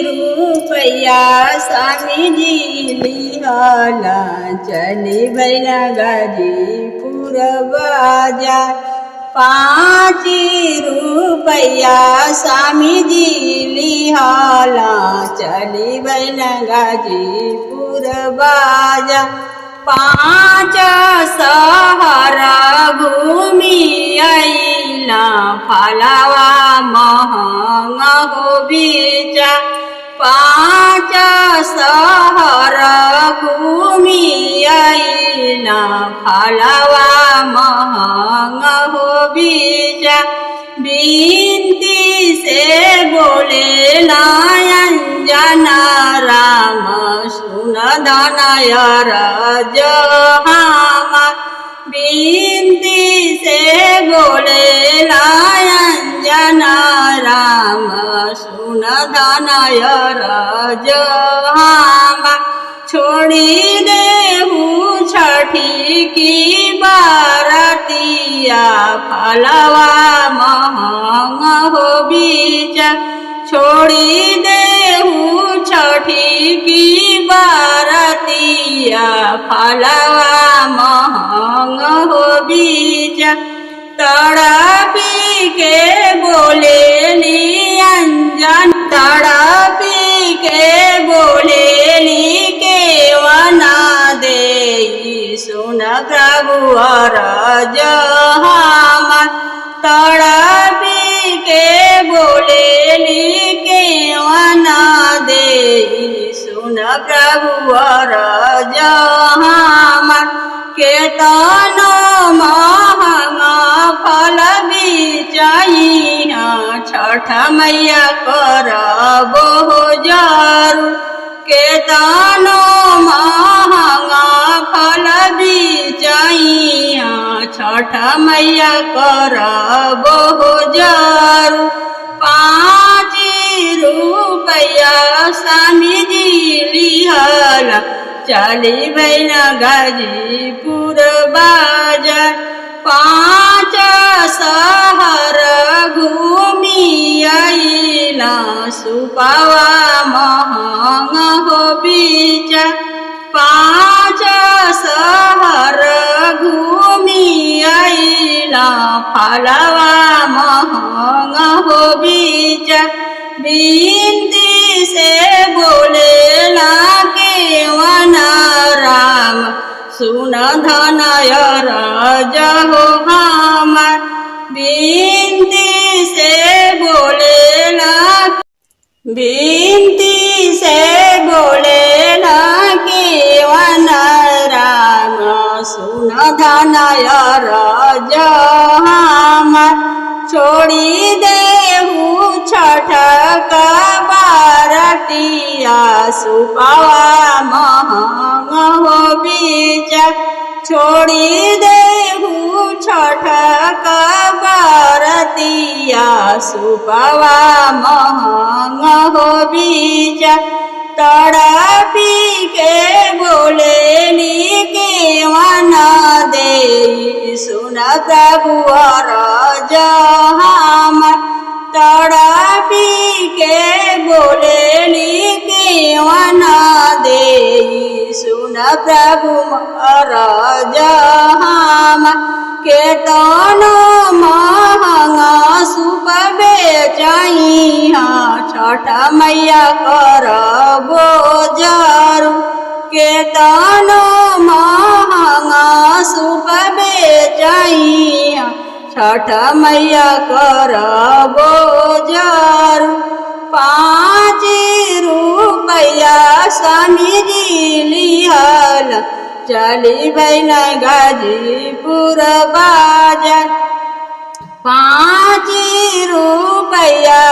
रुपया स्वामीजी लिहला चली भैया गाजीपुर बाजार। 5 रुपया स्वामीजी लिहला चली भैया गाजीपुर बाजार। 5 शहर घूमी आइला फलवा महंगा हो बेचा। 5 शहर घूमी आइला फलवा महंगा हो बेचा। बिनती से बोले अंजना राम सुन धनय रज हमार। बिनती से बोले अंजना राम सुन धनय रज हमार। छोड़ी देहू छठी की बारतिया फलवा महंगा हो बेचा। छोड़ी देहू छठी की बारतिया फलवा महंगा हो बेचा। तड़पी के बोले अंजन तड़पी के बोले केवना दे सुन प्रभु अरज हमार। तड़पी के बोले केवना दे सुन प्रभु अरज हमार। केतनो महंगा फल बिचाइया छठ मैया करबो जरूर। केतनो महंगा फल बिचाइया छठ मैया करबो जरूर। 5 रुपया स्वामीजी लिहला चली भैया गाजीपुर बाजार। 5 शहर घूमी आइला सुपवा महंगा हो बेचा। 5 शहर घूमी आइला फलवा महंगा हो बेचा। बिनती से बोले केवना राम सुन धनय रज हो हमार। बिनती से बोले केवना राम सुन धनय रज हमार। छोड़ी देहू छठ का बारतिया सुपवा महंगा हो बेचा। छोड़ी देहू छठ का बारतिया सुपवा महंगा हो बेचा। तड़पी के बोले केवना दे सुन प्रभु अरज हमार। तड़पी के बोले केवना दे सुन प्रभु अरज हमार। केतनो महंगा सुप बेचाइया छठ मैया करबो जरूर। केतनो महंगा सुप बेचाइया छठ मैया करबो जरूर। 5 रुपया स्वामीजी लिहला चली भैया गाजीपुर बाजार। 5 रुपया